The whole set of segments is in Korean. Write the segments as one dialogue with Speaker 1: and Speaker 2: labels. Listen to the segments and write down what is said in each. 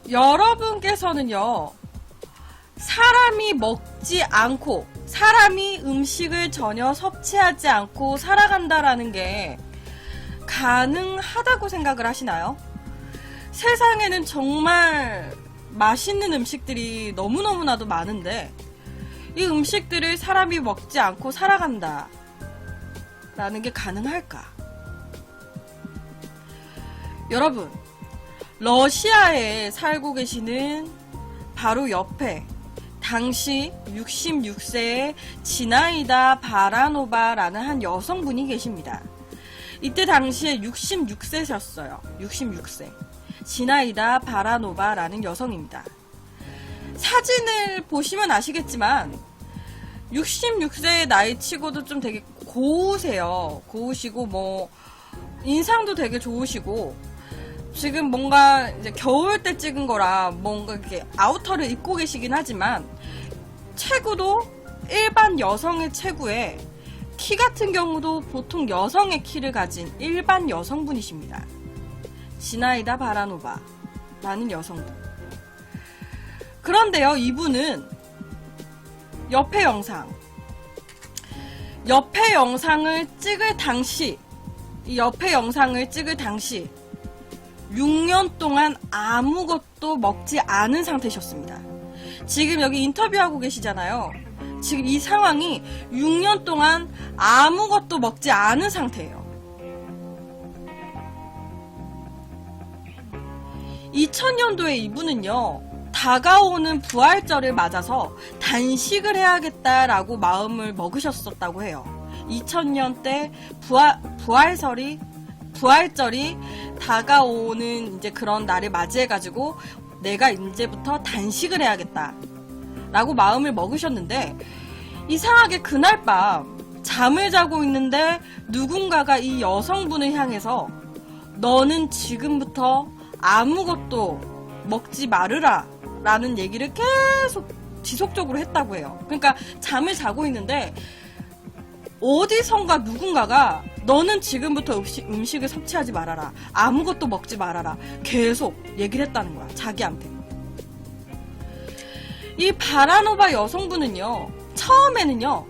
Speaker 1: 여러분께서는요, 사람이 먹지 않고, 사람이 음식을 전혀 섭취하지 않고 살아간다라는 게 가능하다고 생각을 하시나요? 세상에는 정말 맛있는 음식들이 너무너무나도 많은데, 이 음식들을 사람이 먹지 않고 살아간다 라는 게 가능할까? 여러분, 러시아에 살고 계시는 바로 옆에 당시 66세의 지나이다 바라노바라는 한 여성분이 계십니다. 이때 당시에 66세셨어요. 66세. 지나이다 바라노바라는 여성입니다. 사진을 보시면 아시겠지만 66세의 나이치고도 좀 되게 고우세요. 고우시고 뭐 인상도 되게 좋으시고, 지금 뭔가 이제 겨울 때 찍은 거라 뭔가 이렇게 아우터를 입고 계시긴 하지만 체구도 일반 여성의 체구에, 키 같은 경우도 보통 여성의 키를 가진 일반 여성분이십니다. 지나이다 바라노바라는 여성분. 그런데요, 이분은 옆에 영상을 찍을 당시, 이 옆에 영상을 찍을 당시 6년 동안 아무것도 먹지 않은 상태셨습니다. 지금 여기 인터뷰하고 계시잖아요. 지금 이 상황이 6년 동안 아무것도 먹지 않은 상태예요. 2000년도에 이분은요, 다가오는 부활절을 맞아서 단식을 해야겠다라고 마음을 먹으셨었다고 해요. 2000년 때 부활절이 다가오는 이제 그런 날을 맞이해가지고 내가 이제부터 단식을 해야겠다 라고 마음을 먹으셨는데, 이상하게 그날 밤 잠을 자고 있는데 누군가가 이 여성분을 향해서 너는 지금부터 아무것도 먹지 말으라 라는 얘기를 계속 지속적으로 했다고 해요. 그러니까 잠을 자고 있는데 어디선가 누군가가 너는 지금부터 음식을 섭취하지 말아라, 아무것도 먹지 말아라, 계속 얘기를 했다는 거야, 자기한테. 이 바라노바 여성분은요, 처음에는요,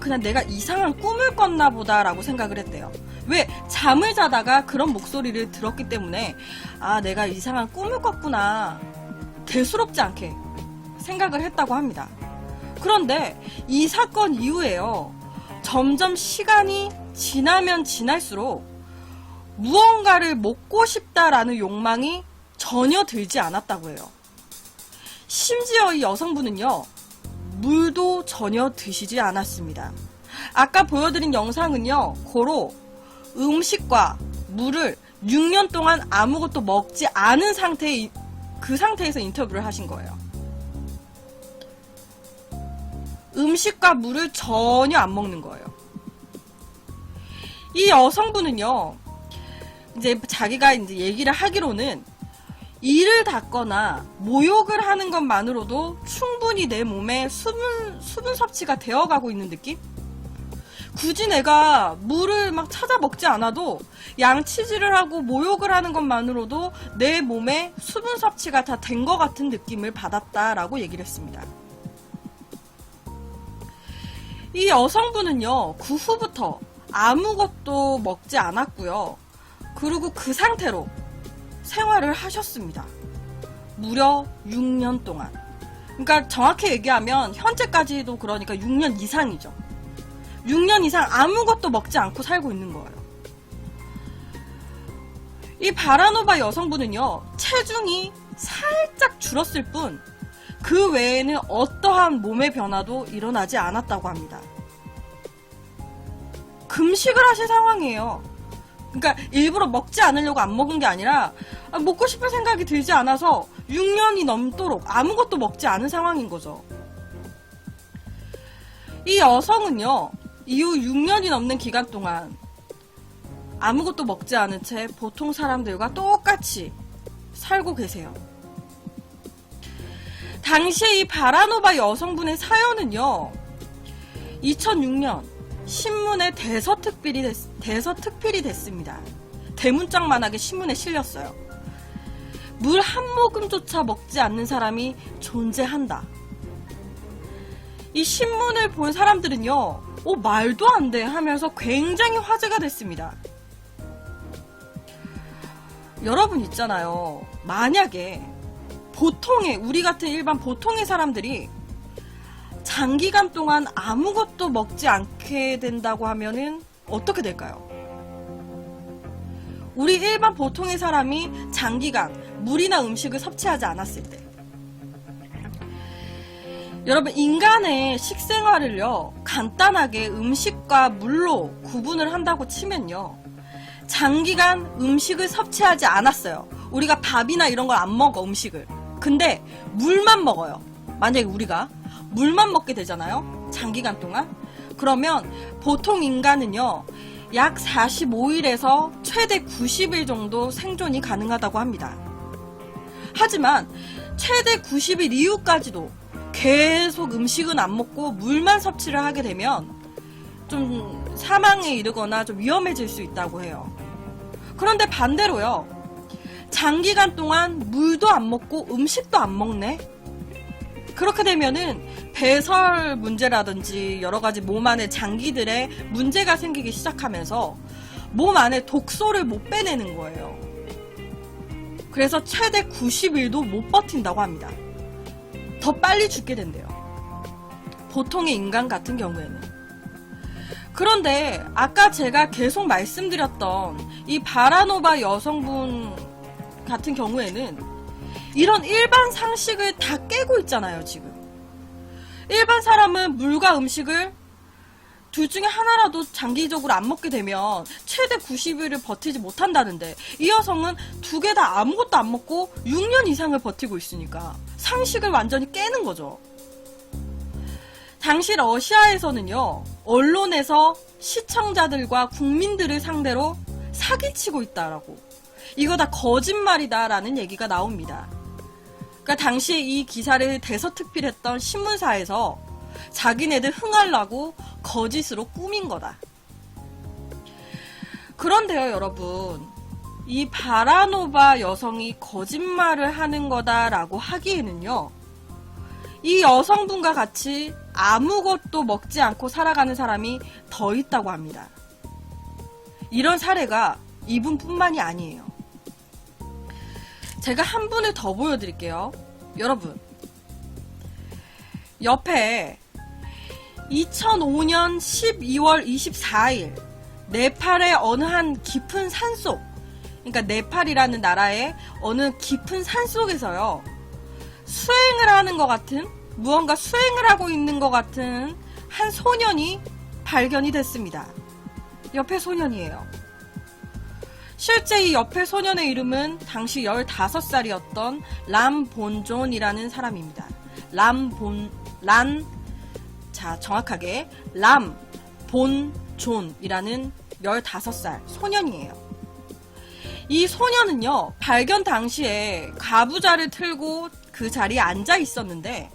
Speaker 1: 그냥 내가 이상한 꿈을 꿨나 보다 라고 생각을 했대요. 왜? 잠을 자다가 그런 목소리를 들었기 때문에 내가 이상한 꿈을 꿨구나, 대수롭지 않게 생각을 했다고 합니다. 그런데 이 사건 이후에요, 점점 시간이 지나면 지날수록 무언가를 먹고 싶다라는 욕망이 전혀 들지 않았다고 해요. 심지어 이 여성분은요, 물도 전혀 드시지 않았습니다. 아까 보여드린 영상은요, 고로 음식과 물을 6년 동안 아무것도 먹지 않은 그 상태에서 인터뷰를 하신 거예요. 음식과 물을 전혀 안 먹는 거예요. 이 여성분은요, 이제 자기가 이제 얘기를 하기로는 이를 닦거나 모욕을 하는 것만으로도 충분히 내 몸에 수분 섭취가 되어가고 있는 느낌? 굳이 내가 물을 막 찾아 먹지 않아도 양치질을 하고 모욕을 하는 것만으로도 내 몸에 수분 섭취가 다 된 것 같은 느낌을 받았다라고 얘기를 했습니다. 이 여성분은요, 그 후부터 아무것도 먹지 않았고요. 그리고 그 상태로 생활을 하셨습니다. 무려 6년 동안. 그러니까 정확히 얘기하면 현재까지도 그러니까 6년 이상이죠. 6년 이상 아무것도 먹지 않고 살고 있는 거예요. 이 바라노바 여성분은요, 체중이 살짝 줄었을 뿐 그 외에는 어떠한 몸의 변화도 일어나지 않았다고 합니다. 금식을 하실 상황이에요. 그러니까 일부러 먹지 않으려고 안 먹은 게 아니라 먹고 싶은 생각이 들지 않아서 6년이 넘도록 아무것도 먹지 않은 상황인 거죠. 이 여성은요, 이후 6년이 넘는 기간 동안 아무것도 먹지 않은 채 보통 사람들과 똑같이 살고 계세요. 당시에 이 바라노바 여성분의 사연은요, 2006년 신문에 대서특필이 됐습니다. 대문짝만하게 신문에 실렸어요. 물 한 모금조차 먹지 않는 사람이 존재한다. 이 신문을 본 사람들은요, 말도 안 돼 하면서 굉장히 화제가 됐습니다. 여러분 있잖아요. 만약에 우리 같은 일반 보통의 사람들이 장기간 동안 아무것도 먹지 않게 된다고 하면은 어떻게 될까요? 우리 일반 보통의 사람이 장기간 물이나 음식을 섭취하지 않았을 때, 여러분 인간의 식생활을요 간단하게 음식과 물로 구분을 한다고 치면요, 장기간 음식을 섭취하지 않았어요. 우리가 밥이나 이런 걸 안 먹어, 음식을. 근데 물만 먹어요. 만약에 우리가 물만 먹게 되잖아요, 장기간 동안. 그러면 보통 인간은요 약 45일에서 최대 90일 정도 생존이 가능하다고 합니다. 하지만 최대 90일 이후까지도 계속 음식은 안 먹고 물만 섭취를 하게 되면 좀 사망에 이르거나 좀 위험해질 수 있다고 해요. 그런데 반대로요, 장기간 동안 물도 안 먹고 음식도 안 먹네? 그렇게 되면은 배설 문제라든지 여러 가지 몸 안에 장기들의 문제가 생기기 시작하면서 몸 안에 독소를 못 빼내는 거예요. 그래서 최대 90일도 못 버틴다고 합니다. 더 빨리 죽게 된대요. 보통의 인간 같은 경우에는. 그런데 아까 제가 계속 말씀드렸던 이 바라노바 여성분 같은 경우에는 이런 일반 상식을 다 깨고 있잖아요, 지금. 일반 사람은 물과 음식을 둘 중에 하나라도 장기적으로 안 먹게 되면 최대 90일을 버티지 못한다는데, 이 여성은 두 개 다 아무것도 안 먹고 6년 이상을 버티고 있으니까 상식을 완전히 깨는 거죠. 당시 러시아에서는요, 언론에서 시청자들과 국민들을 상대로 사기치고 있다라고, 이거 다 거짓말이다라는 얘기가 나옵니다. 그러니까 당시에 이 기사를 대서특필했던 신문사에서 자기네들 흥하려고 거짓으로 꾸민 거다. 그런데요, 여러분, 이 바라노바 여성이 거짓말을 하는 거다라고 하기에는요, 이 여성분과 같이 아무것도 먹지 않고 살아가는 사람이 더 있다고 합니다. 이런 사례가 이분뿐만이 아니에요. 제가 한 분을 더 보여드릴게요. 여러분, 옆에 2005년 12월 24일 네팔의 어느 한 깊은 산속, 그러니까 네팔이라는 나라의 어느 깊은 산속에서요, 수행을 하는 것 같은, 무언가 수행을 하고 있는 것 같은 한 소년이 발견이 됐습니다. 옆에 소년이에요. 실제 이 옆에 소년의 이름은 당시 15살이었던 람본존이라는 사람입니다. 정확하게 람본존이라는 15살 소년이에요. 이 소년은요, 발견 당시에 가부좌를 틀고 그 자리에 앉아 있었는데,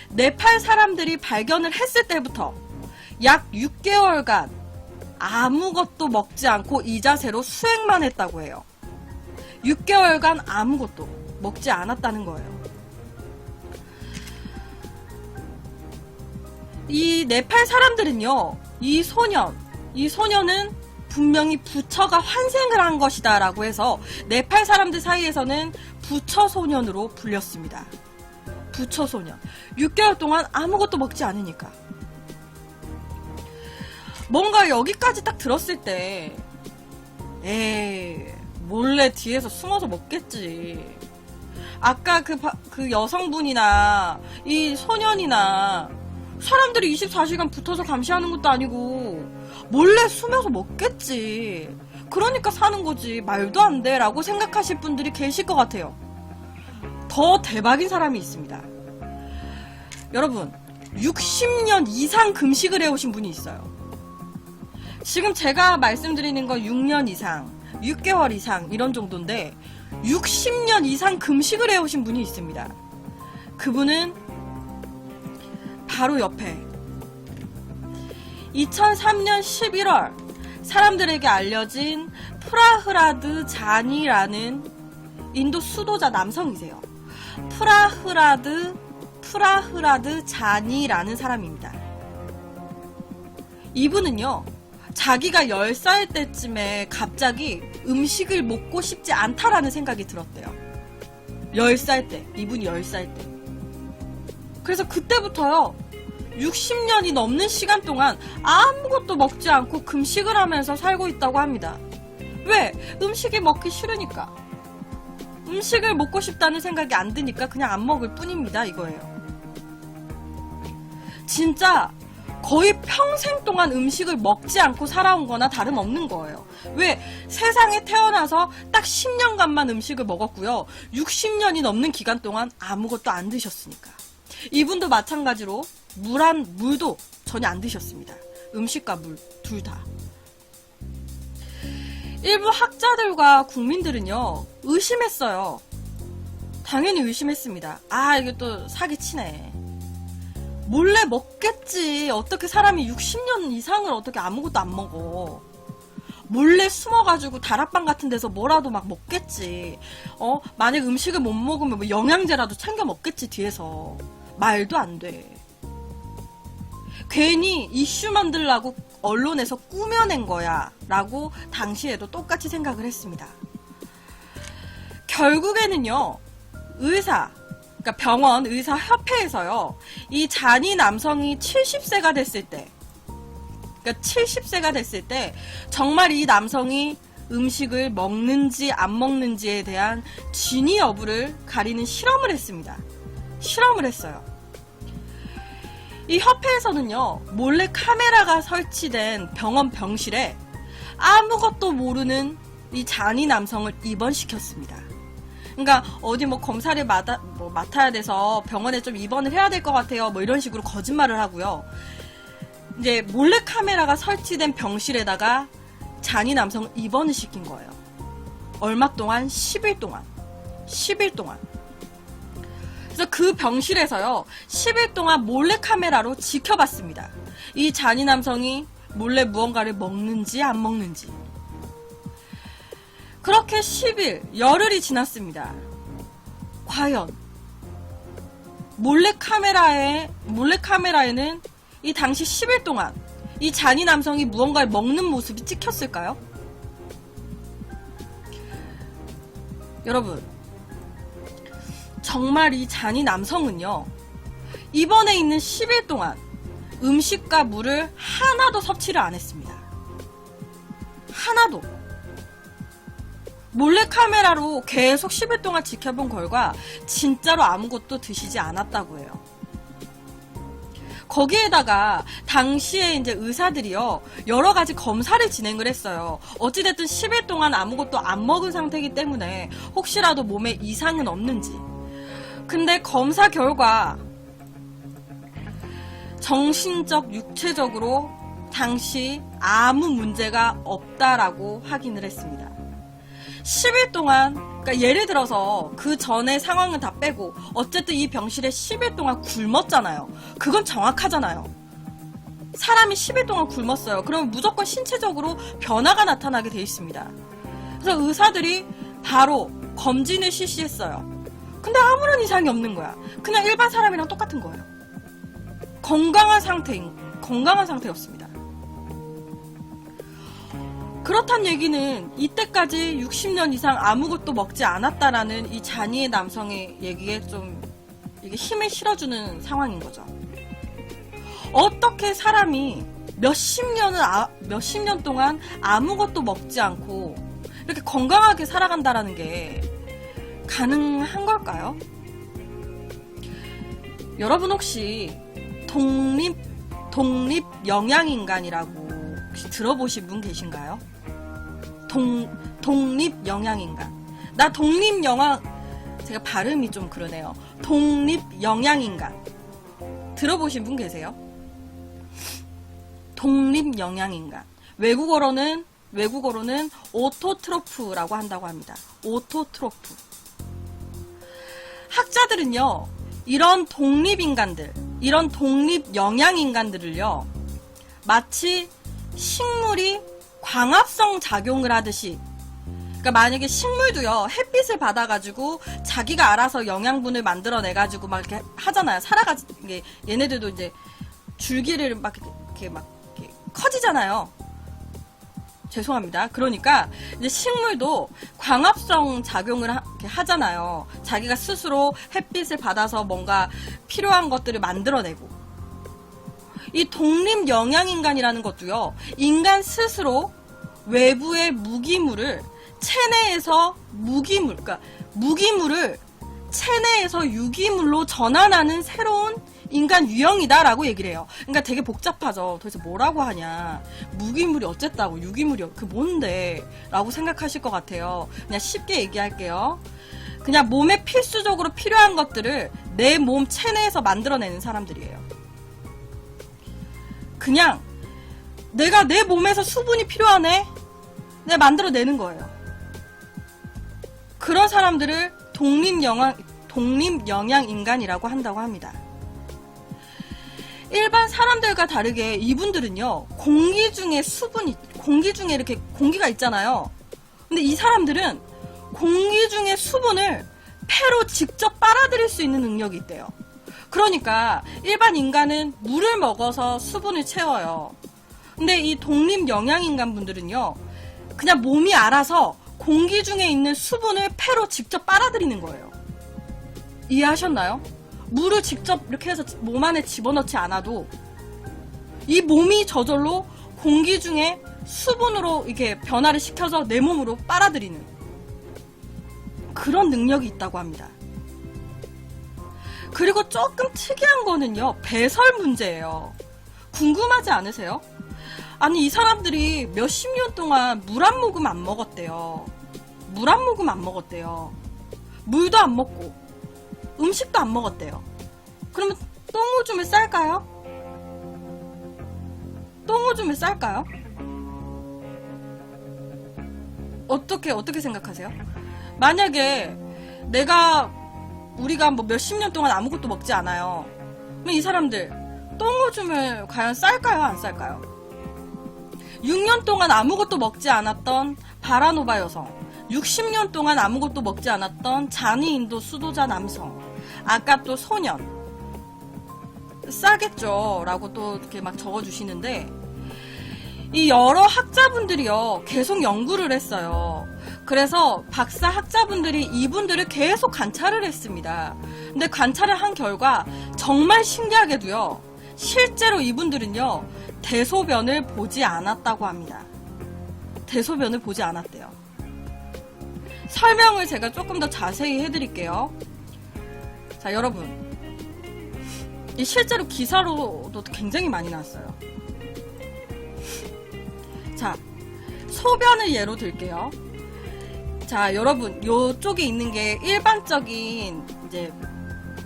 Speaker 1: 네팔 사람들이 발견을 했을 때부터 약 6개월간 아무것도 먹지 않고 이 자세로 수행만 했다고 해요. 6개월간 아무것도 먹지 않았다는 거예요. 이 네팔 사람들은요, 이 소년은 분명히 부처가 환생을 한 것이다 라고 해서 네팔 사람들 사이에서는 부처소년으로 불렸습니다. 부처소년. 6개월 동안 아무것도 먹지 않으니까. 뭔가 여기까지 딱 들었을 때, 몰래 뒤에서 숨어서 먹겠지. 아까 그 여성분이나 이 소년이나 사람들이 24시간 붙어서 감시하는 것도 아니고 몰래 숨어서 먹겠지. 그러니까 사는 거지. 말도 안 돼 라고 생각하실 분들이 계실 것 같아요. 더 대박인 사람이 있습니다. 여러분, 60년 이상 금식을 해오신 분이 있어요. 지금 제가 말씀드리는 건 6년 이상, 6개월 이상 이런 정도인데 60년 이상 금식을 해오신 분이 있습니다. 그분은 바로 옆에 2003년 11월 사람들에게 알려진 프라흐라드 잔이라는 인도 수도자 남성이세요. 프라흐라드 잔이라는 사람입니다. 이분은요, 자기가 10살 때쯤에 갑자기 음식을 먹고 싶지 않다라는 생각이 들었대요. 10살 때, 이분이 10살 때. 그래서 그때부터요, 60년이 넘는 시간 동안 아무것도 먹지 않고 금식을 하면서 살고 있다고 합니다. 왜? 음식이 먹기 싫으니까. 음식을 먹고 싶다는 생각이 안 드니까 그냥 안 먹을 뿐입니다, 이거예요. 진짜 거의 평생 동안 음식을 먹지 않고 살아온 거나 다름없는 거예요. 왜? 세상에 태어나서 딱 10년간만 음식을 먹었고요. 60년이 넘는 기간 동안 아무것도 안 드셨으니까. 이분도 마찬가지로 물도 전혀 안 드셨습니다. 음식과 물 둘 다. 일부 학자들과 국민들은요, 의심했어요. 당연히 의심했습니다. 아, 이게 또 사기치네. 몰래 먹겠지. 어떻게 사람이 60년 이상을 어떻게 아무것도 안 먹어. 몰래 숨어가지고 다락방 같은 데서 뭐라도 막 먹겠지. 만약 음식을 못 먹으면 뭐 영양제라도 챙겨 먹겠지, 뒤에서. 말도 안 돼. 괜히 이슈 만들라고 언론에서 꾸며낸 거야 라고 당시에도 똑같이 생각을 했습니다. 결국에는요, 그러니까 병원 의사협회에서요, 이 잔이 남성이 70세가 됐을 때, 그러니까 70세가 됐을 때 정말 이 남성이 음식을 먹는지 안 먹는지에 대한 진위 여부를 가리는 실험을 했습니다. 실험을 했어요. 이 협회에서는요, 몰래 카메라가 설치된 병원 병실에 아무것도 모르는 이 잔이 남성을 입원시켰습니다. 그러니까 어디 뭐 검사를 맡아야 돼서 병원에 좀 입원을 해야 될 것 같아요. 뭐 이런 식으로 거짓말을 하고요. 이제 몰래 카메라가 설치된 병실에다가 잔이 남성을 입원을 시킨 거예요. 얼마 동안? 10일 동안. 10일 동안. 그래서 그 병실에서요, 10일 동안 몰래카메라로 지켜봤습니다. 이 잔이 남성이 몰래 무언가를 먹는지 안 먹는지. 그렇게 10일, 열흘이 지났습니다. 과연 몰래카메라에는 이 당시 10일 동안 이 잔이 남성이 무언가를 먹는 모습이 찍혔을까요? 여러분, 정말 이 잔이 남성은요, 입원해 있는 10일 동안 음식과 물을 하나도 섭취를 안 했습니다. 하나도. 몰래카메라로 계속 10일 동안 지켜본 결과 진짜로 아무것도 드시지 않았다고 해요. 거기에다가 당시에 이제 의사들이요, 여러 가지 검사를 진행을 했어요. 어찌됐든 10일 동안 아무것도 안 먹은 상태이기 때문에 혹시라도 몸에 이상은 없는지. 근데 검사 결과 정신적, 육체적으로 당시 아무 문제가 없다라고 확인을 했습니다. 10일 동안, 그러니까 예를 들어서 그 전에 상황은 다 빼고 어쨌든 이 병실에 10일 동안 굶었잖아요. 그건 정확하잖아요. 사람이 10일 동안 굶었어요. 그러면 무조건 신체적으로 변화가 나타나게 돼 있습니다. 그래서 의사들이 바로 검진을 실시했어요. 근데 아무런 이상이 없는 거야. 그냥 일반 사람이랑 똑같은 거예요. 건강한 상태였습니다. 그렇단 얘기는 이때까지 60년 이상 아무것도 먹지 않았다라는 이 잔이의 남성의 얘기에 좀 이게 힘을 실어주는 상황인 거죠. 어떻게 사람이 몇십 년 동안 아무것도 먹지 않고 이렇게 건강하게 살아간다라는 게 가능한 걸까요? 여러분 혹시 독립영양인간이라고 혹시 들어보신 분 계신가요? 독립영양인간. 제가 발음이 좀 그러네요. 독립영양인간. 들어보신 분 계세요? 독립영양인간. 외국어로는 오토트로프라고 한다고 합니다. 오토트로프. 학자들은요, 이런 독립인간들, 이런 독립 영양인간들을요, 마치 식물이 광합성 작용을 하듯이, 그러니까 만약에 식물도요, 햇빛을 받아가지고 자기가 알아서 영양분을 만들어내가지고 막 이렇게 하잖아요. 살아가지고, 얘네들도 이제 줄기를 막 이렇게 커지잖아요. 죄송합니다. 그러니까 이제 식물도 광합성 작용을 하잖아요. 자기가 스스로 햇빛을 받아서 뭔가 필요한 것들을 만들어내고. 이 독립 영양인간이라는 것도요, 인간 스스로 외부의 무기물을 체내에서 그러니까 무기물을 체내에서 유기물로 전환하는 새로운 인간 유형이다라고 얘기를 해요. 그러니까 되게 복잡하죠. 도대체 뭐라고 하냐. 무기물이 어쨌다고, 유기물이 그 뭔데? 라고 생각하실 것 같아요. 그냥 쉽게 얘기할게요. 그냥 몸에 필수적으로 필요한 것들을 내 몸 체내에서 만들어내는 사람들이에요. 그냥 내가 내 몸에서 수분이 필요하네? 내가 만들어내는 거예요. 그런 사람들을 독립영양인간이라고 한다고 합니다. 일반 사람들과 다르게 이분들은요, 공기 중에 이렇게 공기가 있잖아요. 근데 이 사람들은 공기 중에 수분을 폐로 직접 빨아들일 수 있는 능력이 있대요. 그러니까 일반 인간은 물을 먹어서 수분을 채워요. 근데 이 독립영양인간 분들은요, 그냥 몸이 알아서 공기 중에 있는 수분을 폐로 직접 빨아들이는 거예요. 이해하셨나요? 물을 직접 이렇게 해서 몸 안에 집어넣지 않아도 이 몸이 저절로 공기 중에 수분으로 이렇게 변화를 시켜서 내 몸으로 빨아들이는 그런 능력이 있다고 합니다. 그리고 조금 특이한 거는요, 배설 문제예요. 궁금하지 않으세요? 아니, 이 사람들이 몇십 년 동안 물 한 모금 안 먹었대요. 물 한 모금 안 먹었대요. 물도 안 먹고 음식도 안 먹었대요. 그러면 똥오줌을 쌀까요? 똥오줌을 쌀까요? 어떻게 생각하세요? 만약에 우리가 뭐 몇십 년 동안 아무것도 먹지 않아요. 그럼 이 사람들 똥오줌을 과연 쌀까요? 안 쌀까요? 6년 동안 아무것도 먹지 않았던 바라노바 여성, 60년 동안 아무것도 먹지 않았던 장애인도 수도자 남성, 아까 또 소년, 싸겠죠 라고 또 이렇게 막 적어주시는데, 이 여러 학자분들이요, 계속 연구를 했어요. 그래서 박사 학자분들이 이분들을 계속 관찰을 했습니다. 근데 관찰을 한 결과 정말 신기하게도요, 실제로 이분들은요, 대소변을 보지 않았다고 합니다. 대소변을 보지 않았대요. 설명을 제가 조금 더 자세히 해드릴게요. 자, 여러분, 이 실제로 기사로도 굉장히 많이 나왔어요. 자, 소변을 예로 들게요. 자, 여러분, 요쪽에 있는 게 일반적인 이제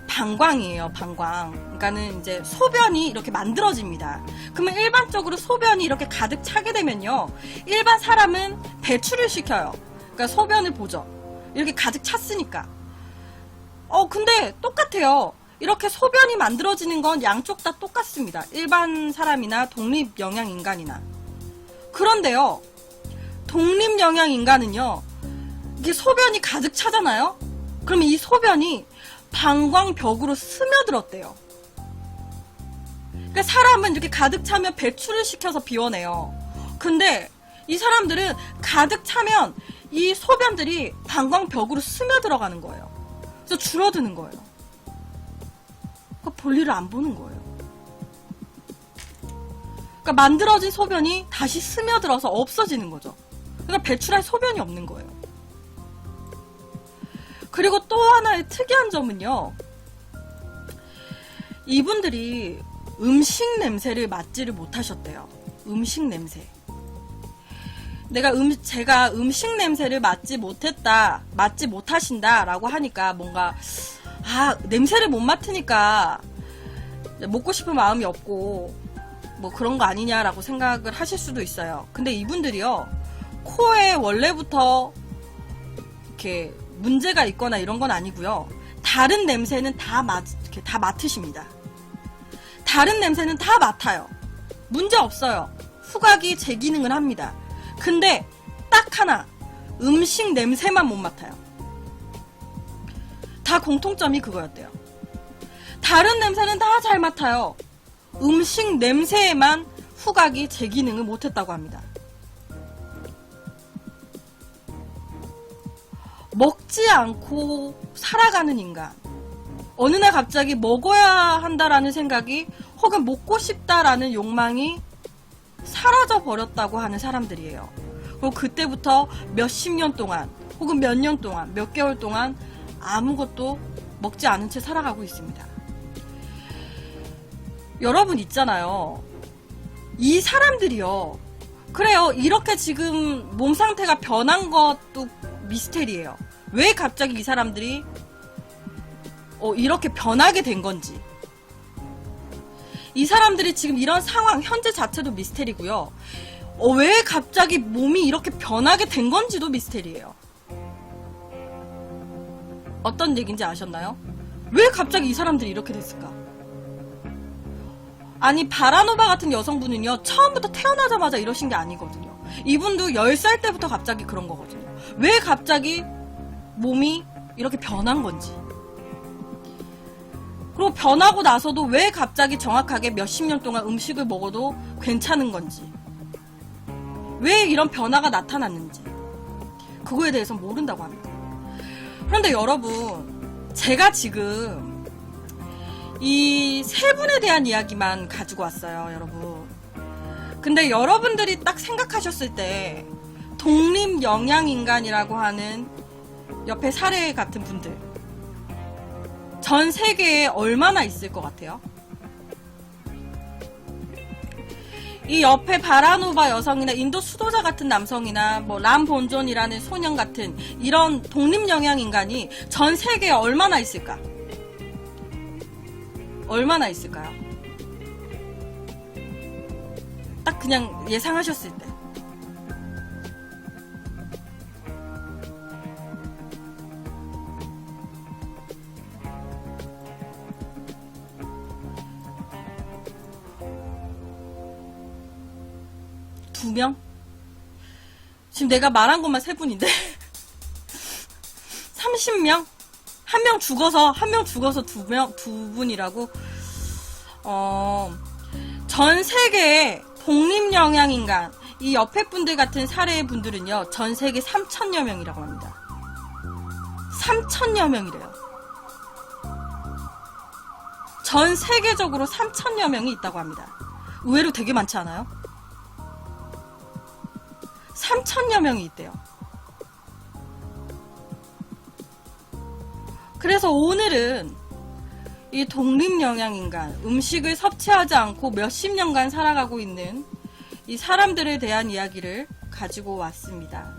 Speaker 1: 방광이에요, 방광. 그러니까는 이제 소변이 이렇게 만들어집니다. 그러면 일반적으로 소변이 이렇게 가득 차게 되면요, 일반 사람은 배출을 시켜요. 그러니까 소변을 보죠. 이렇게 가득 찼으니까. 근데 똑같아요. 이렇게 소변이 만들어지는 건 양쪽 다 똑같습니다. 일반 사람이나 독립영양인간이나. 그런데요, 독립영양인간은요, 이게 소변이 가득 차잖아요? 그러면 이 소변이 방광벽으로 스며들었대요. 그러니까 사람은 이렇게 가득 차면 배출을 시켜서 비워내요. 근데 이 사람들은 가득 차면 이 소변들이 방광벽으로 스며들어가는 거예요. 그래서 줄어드는 거예요. 그러니까 볼일을 안 보는 거예요. 그러니까 만들어진 소변이 다시 스며들어서 없어지는 거죠. 그러니까 배출할 소변이 없는 거예요. 그리고 또 하나의 특이한 점은요, 이분들이 음식 냄새를 맡지를 못하셨대요. 음식 냄새. 제가 음식 냄새를 맡지 못하신다 라고 하니까 뭔가, 냄새를 못 맡으니까 먹고 싶은 마음이 없고 뭐 그런 거 아니냐라고 생각을 하실 수도 있어요. 근데 이분들이요, 코에 원래부터 이렇게 문제가 있거나 이런 건 아니고요, 다른 냄새는 다 이렇게 다 맡으십니다. 다른 냄새는 다 맡아요. 문제 없어요. 후각이 제 기능을 합니다. 근데 딱 하나, 음식 냄새만 못 맡아요. 다 공통점이 그거였대요. 다른 냄새는 다 잘 맡아요. 음식 냄새에만 후각이 제 기능을 못했다고 합니다. 먹지 않고 살아가는 인간. 어느 날 갑자기 먹어야 한다라는 생각이 혹은 먹고 싶다라는 욕망이 사라져 버렸다고 하는 사람들이에요. 그리고 그때부터 몇십 년 동안 혹은 몇 년 동안 몇 개월 동안 아무것도 먹지 않은 채 살아가고 있습니다. 여러분 있잖아요. 이 사람들이요. 그래요. 이렇게 지금 몸 상태가 변한 것도 미스테리예요. 왜 갑자기 이 사람들이 이렇게 변하게 된 건지. 이 사람들이 지금 이런 상황 현재 자체도 미스테리고요. 왜 갑자기 몸이 이렇게 변하게 된 건지도 미스테리예요. 어떤 얘기인지 아셨나요? 왜 갑자기 이 사람들이 이렇게 됐을까? 아니 바라노바 같은 여성분은요. 처음부터 태어나자마자 이러신 게 아니거든요. 이분도 10살 때부터 갑자기 그런 거거든요. 왜 갑자기 몸이 이렇게 변한 건지. 그리고 변하고 나서도 왜 갑자기 정확하게 몇십 년 동안 음식을 먹어도 괜찮은 건지. 왜 이런 변화가 나타났는지. 그거에 대해서 모른다고 합니다. 그런데 여러분, 제가 지금 이 세 분에 대한 이야기만 가지고 왔어요, 여러분. 근데 여러분들이 딱 생각하셨을 때 독립영양인간이라고 하는 옆에 사례 같은 분들 전 세계에 얼마나 있을 것 같아요? 이 옆에 바라노바 여성이나 인도 수도자 같은 남성이나 뭐 람본존이라는 소년 같은 이런 독립영양인간이 전 세계에 얼마나 있을까? 얼마나 있을까요? 딱 그냥 예상하셨을 때. 두 명? 지금 내가 말한 것만 세 분인데 30명? 한 명 죽어서 두 분이라고. 전 세계의 독립영양인간 이 옆에 분들 같은 사례의 분들은요 전 세계 3,000여 명이라고 합니다. 3,000여 명이래요. 전 세계적으로 3,000여 명이 있다고 합니다. 의외로 되게 많지 않아요? 3,000여 명이 있대요. 그래서 오늘은 이 독립영양인간, 음식을 섭취하지 않고 몇십 년간 살아가고 있는 이 사람들에 대한 이야기를 가지고 왔습니다.